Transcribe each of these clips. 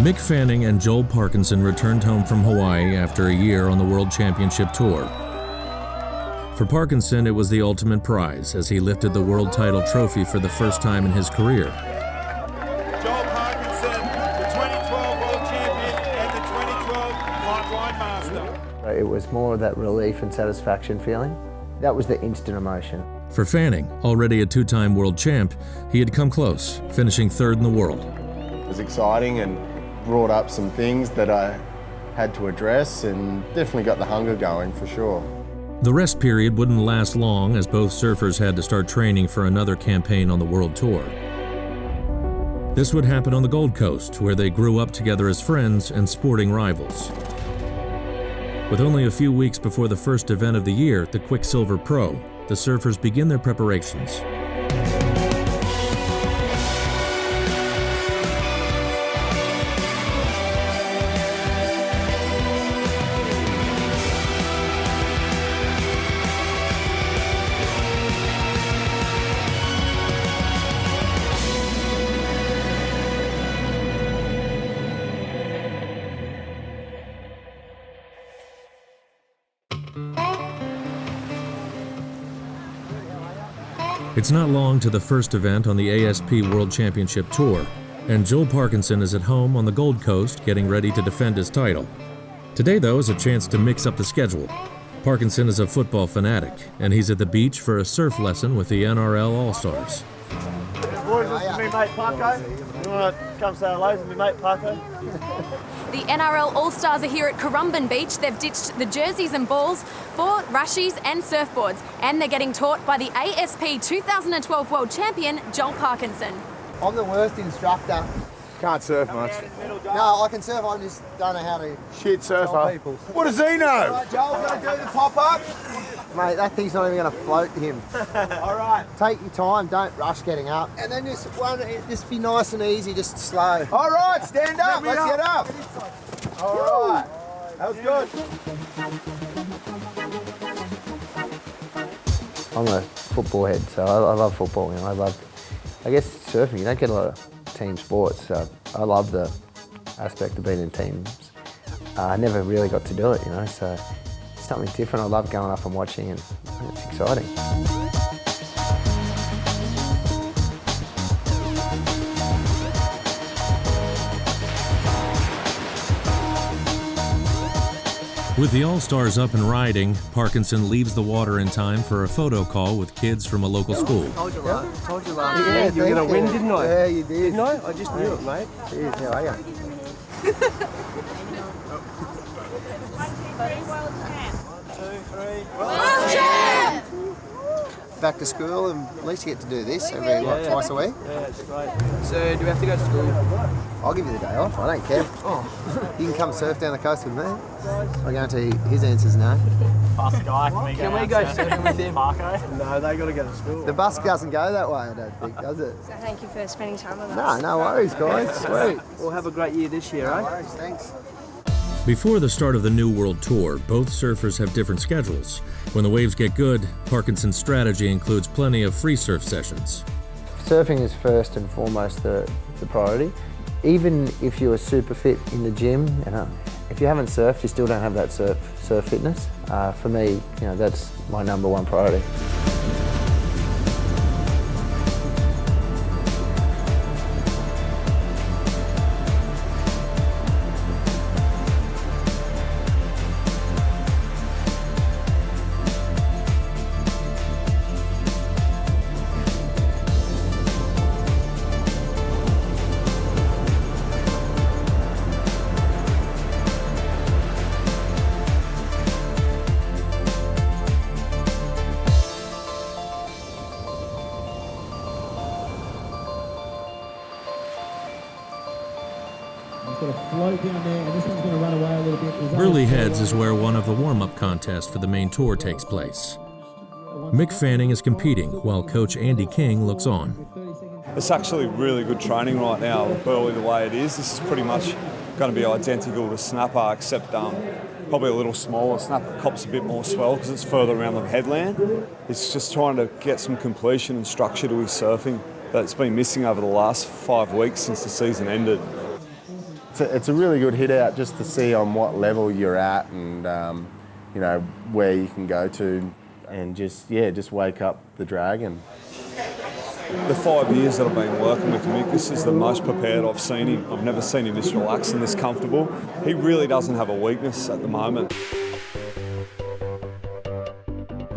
Mick Fanning and Joel Parkinson returned home from Hawaii after a year on the World Championship Tour. For Parkinson, it was the ultimate prize as he lifted the world title trophy for the first time in his career. Joel Parkinson, the 2012 World Champion and the 2012 Pipeline Master. It was more of that relief and satisfaction feeling. That was the instant emotion. For Fanning, already a two-time world champ, he had come close, finishing third in the world. It was exciting and brought up some things that I had to address and definitely got the hunger going for sure. The rest period wouldn't last long as both surfers had to start training for another campaign on the World Tour. This would happen on the Gold Coast, where they grew up together as friends and sporting rivals. With only a few weeks before the first event of the year, the Quiksilver Pro, the surfers begin their preparations. It's not long to the first event on the ASP World Championship Tour, and Joel Parkinson is at home on the Gold Coast getting ready to defend his title. Today, though, is a chance to mix up the schedule. Parkinson is a football fanatic, and he's at the beach for a surf lesson with the NRL All-Stars. Boys, this is me mate Parko. You want to come say hello to me mate Parko? The NRL All-Stars are here at Currumbin Beach. They've ditched the jerseys and balls for rushies and surfboards, and they're getting taught by the ASP 2012 World Champion, Joel Parkinson. I'm the worst instructor. Can't surf much. No, I can surf, I just don't know how to Shit tell surfer. people. What does he know? All right, Joel, going to do the pop-up? Mate, that thing's not even going to float him. All right. Take your time, don't rush getting up. And then just be nice and easy, just slow. All right, stand up. Let's get up. All right. That was good. I'm a football head, so I love football. You know, I guess surfing, you don't get a lot of team sports, so I love the aspect of being in teams. I never really got to do it, you know, so it's something different. I love going up and watching, and it's exciting. With the All-Stars up and riding, Parkinson leaves the water in time for a photo call with kids from a local school. Told you last. Yeah, you were going to win, didn't I? Yeah, you did. Didn't I? I just knew it, mate. Cheers, how are you? Back to school, and at least you get to do this every twice a week. Yeah, it's great. So, do we have to go to school? I'll give you the day off, I don't care. Oh, you can come surf down the coast with me. I guarantee his answer's no. Bus guy, can we go surfing with him? Parko? No, they got to go to school. The bus doesn't go that way, I don't think, does it? So thank you for spending time with us. No worries, guys. Sweet. We'll have a great year this year, No eh? worries, thanks. Before the start of the new World Tour, both surfers have different schedules. When the waves get good, Parkinson's strategy includes plenty of free surf sessions. Surfing is first and foremost the priority. Even if you're super fit in the gym, you know, if you haven't surfed, you still don't have that surf fitness. For me, you know, that's my number one priority. Burley Heads is where one of the warm-up contests for the main tour takes place. Mick Fanning is competing while coach Andy King looks on. It's actually really good training right now, Burley the way it is. This is pretty much going to be identical to Snapper, except probably a little smaller. Snapper cops a bit more swell because it's further around the headland. It's just trying to get some completion and structure to his surfing that's been missing over the last 5 weeks since the season ended. It's a really good hit out just to see on what level you're at and you know, where you can go to and just wake up the dragon. The 5 years that I've been working with Mick, this is the most prepared I've seen him. I've never seen him this relaxed and this comfortable. He really doesn't have a weakness at the moment.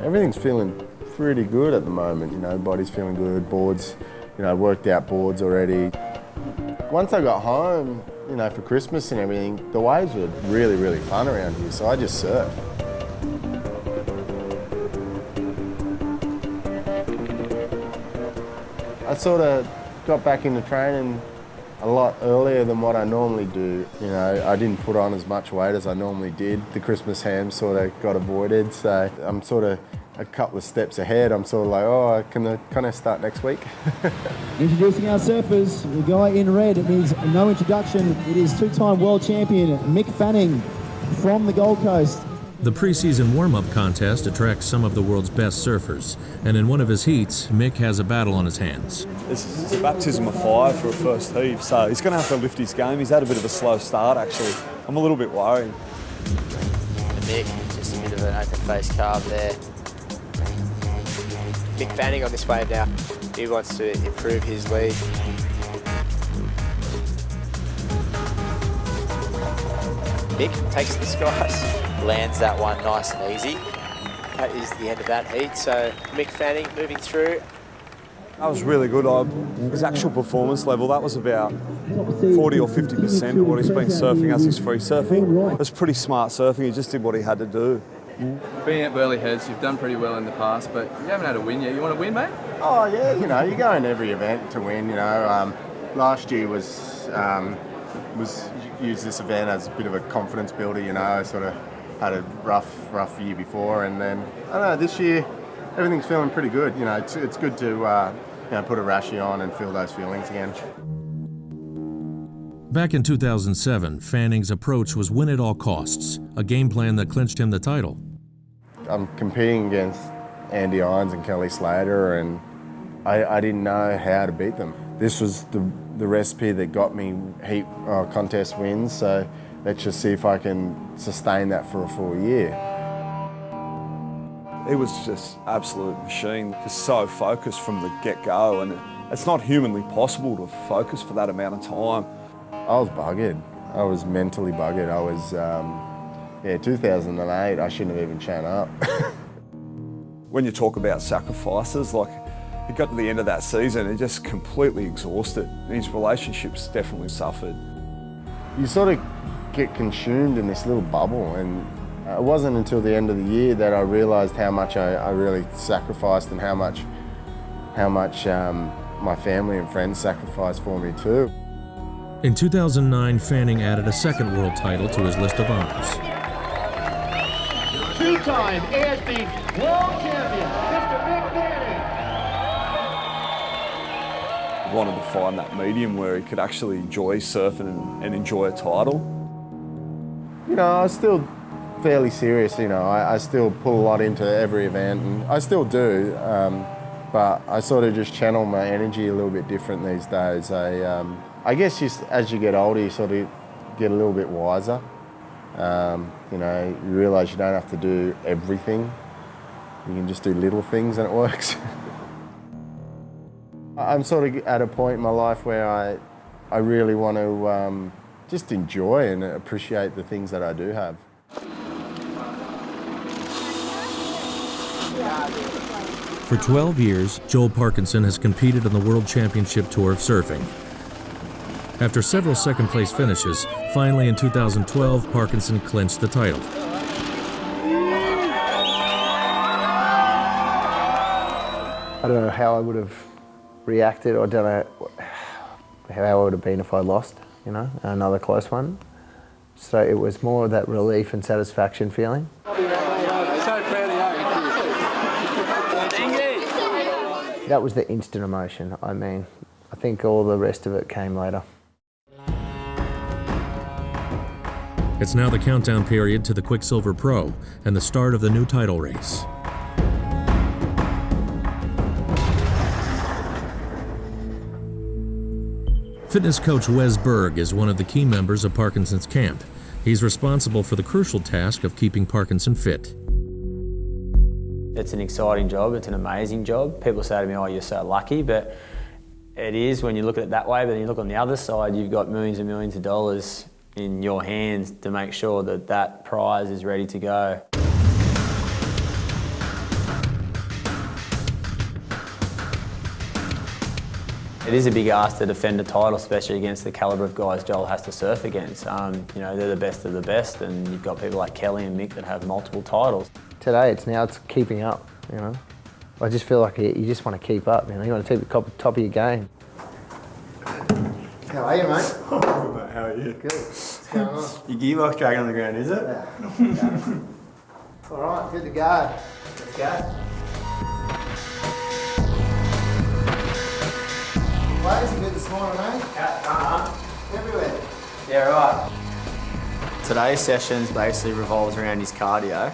Everything's feeling pretty good at the moment, you know, body's feeling good, boards, you know, worked out boards already. Once I got home, you know, for Christmas and everything, the waves were really, really fun around here, so I just surfed. I sort of got back into training a lot earlier than what I normally do. You know, I didn't put on as much weight as I normally did. The Christmas ham sort of got avoided, so I'm sort of a couple of steps ahead. I'm sort of like, oh, can I start next week? Introducing our surfers, the guy in red, it needs no introduction. It is two-time world champion Mick Fanning from the Gold Coast. The preseason warm-up contest attracts some of the world's best surfers, and in one of his heats, Mick has a battle on his hands. It's a baptism of fire for a first heave, so he's going to have to lift his game. He's had a bit of a slow start, actually. I'm a little bit worried. Mick, just a bit of an open-face carve there. Mick Fanning on this wave now. He wants to improve his lead. Mick takes the skies, lands that one nice and easy. That is the end of that heat. So Mick Fanning moving through. That was really good. His actual performance level, that was about 40 or 50% of what he's been surfing as he's free surfing. It was pretty smart surfing. He just did what he had to do. Being at Burley Heads, you've done pretty well in the past, but you haven't had a win yet. You want to win, mate? Oh yeah, you know, you go in every event to win. You know, last year was used this event as a bit of a confidence builder. You know, I sort of had a rough year before, and then I don't know, this year everything's feeling pretty good. You know, it's good to you know, put a rashie on and feel those feelings again. Back in 2007, Fanning's approach was win at all costs, a game plan that clinched him the title. I'm competing against Andy Irons and Kelly Slater, and I didn't know how to beat them. This was the recipe that got me heat contest wins, so let's just see if I can sustain that for a full year. He was just absolute machine, just so focused from the get-go, and it's not humanly possible to focus for that amount of time. I was buggered. I was mentally buggered. I was, 2008, I shouldn't have even shown up. When you talk about sacrifices, like, he got to the end of that season and just completely exhausted. His relationships definitely suffered. You sort of get consumed in this little bubble, and it wasn't until the end of the year that I realised how much I really sacrificed and how much my family and friends sacrificed for me too. In 2009, Fanning added a second world title to his list of honors. Two-time ASB world champion, Mr. Mick Fanning. Wanted to find that medium where he could actually enjoy surfing and enjoy a title. You know, I was still fairly serious, you know. I still pull a lot into every event, and I still do, but I sort of just channel my energy a little bit different these days. I guess just as you get older, you sort of get a little bit wiser. You know, you realise you don't have to do everything. You can just do little things and it works. I'm sort of at a point in my life where I really want to just enjoy and appreciate the things that I do have. For 12 years, Joel Parkinson has competed on the World Championship Tour of Surfing. After several second-place finishes, finally in 2012, Parkinson clinched the title. I don't know how I would have reacted, or I don't know how I would have been if I lost, you know, another close one. So it was more of that relief and satisfaction feeling. That was the instant emotion. I mean, I think all the rest of it came later. It's now the countdown period to the Quiksilver Pro and the start of the new title race. Fitness coach Wes Berg is one of the key members of Parkinson's camp. He's responsible for the crucial task of keeping Parkinson fit. It's an exciting job, it's an amazing job. People say to me, oh, you're so lucky, but it is when you look at it that way, but then you look on the other side, you've got millions and millions of dollars in your hands to make sure that that prize is ready to go. It is a big ask to defend a title, especially against the calibre of guys Joel has to surf against. You know, they're the best of the best, and you've got people like Kelly and Mick that have multiple titles. Today, it's keeping up, you know. I just feel like you just want to keep up, you know. You want to keep the top of your game. How are you, mate? Good, mate. How are you? Good. What's going on? Your gearbox dragging on the ground, is it? Yeah. All right, good to go. Let's go. Players are good this morning, mate. Everywhere. Yeah, right. Today's sessions basically revolves around his cardio.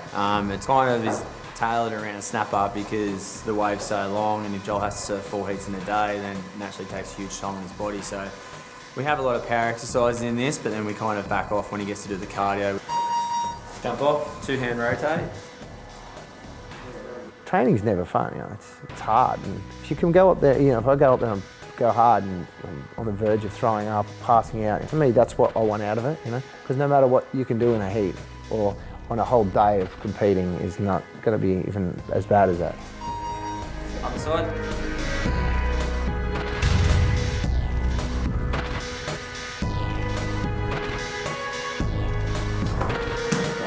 It's kind of is tailored around snap up because the wave's so long, and if Joel has to surf 4 heats in a day, then it naturally takes a huge toll on his body. So we have a lot of power exercises in this, but then we kind of back off when he gets to do the cardio. Jump off, 2-hand rotate. Training's never fun, you know. It's hard. And if you can go up there, you know, if I go up there and go hard and I'm on the verge of throwing up, passing out, for me that's what I want out of it, you know. Because no matter what you can do in a heat or on a whole day of competing is not going to be even as bad as that. Other side.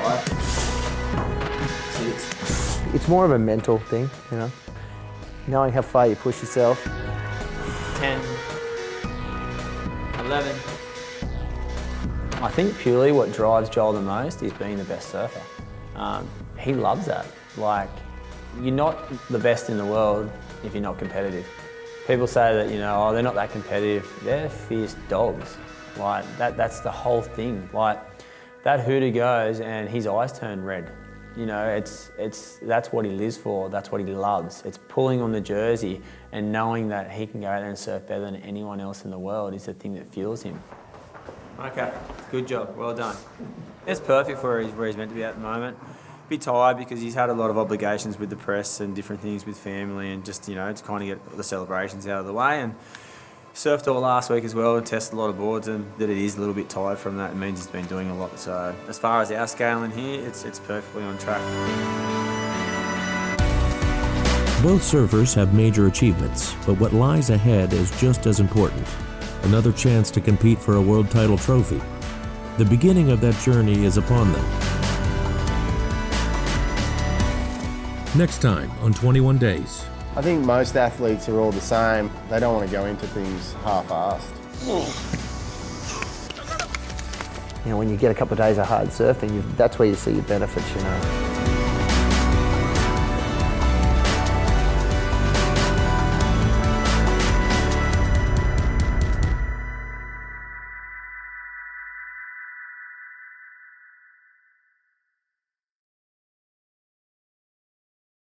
5, 6. It's more of a mental thing, you know. Knowing how far you push yourself. 10, 11. I think purely what drives Joel the most is being the best surfer. He loves that. Like, you're not the best in the world if you're not competitive. People say that, you know, oh, they're not that competitive. They're fierce dogs. Like, that's the whole thing. Like, that hooter goes and his eyes turn red. You know, that's what he lives for, that's what he loves. It's pulling on the jersey and knowing that he can go out there and surf better than anyone else in the world is the thing that fuels him. Okay, good job, well done. It's perfect for where he's meant to be at the moment. A bit tired because he's had a lot of obligations with the press and different things with family and just, you know, to kind of get the celebrations out of the way. And surfed all last week as well and tested a lot of boards, and that it is a little bit tired from that. It means he's been doing a lot. So as far as our scale in here, it's perfectly on track. Both surfers have major achievements, but what lies ahead is just as important. Another chance to compete for a world title trophy. The beginning of that journey is upon them. Next time on 21 Days. I think most athletes are all the same. They don't want to go into things half-assed. You know, when you get a couple of days of hard surfing, that's where you see your benefits, you know.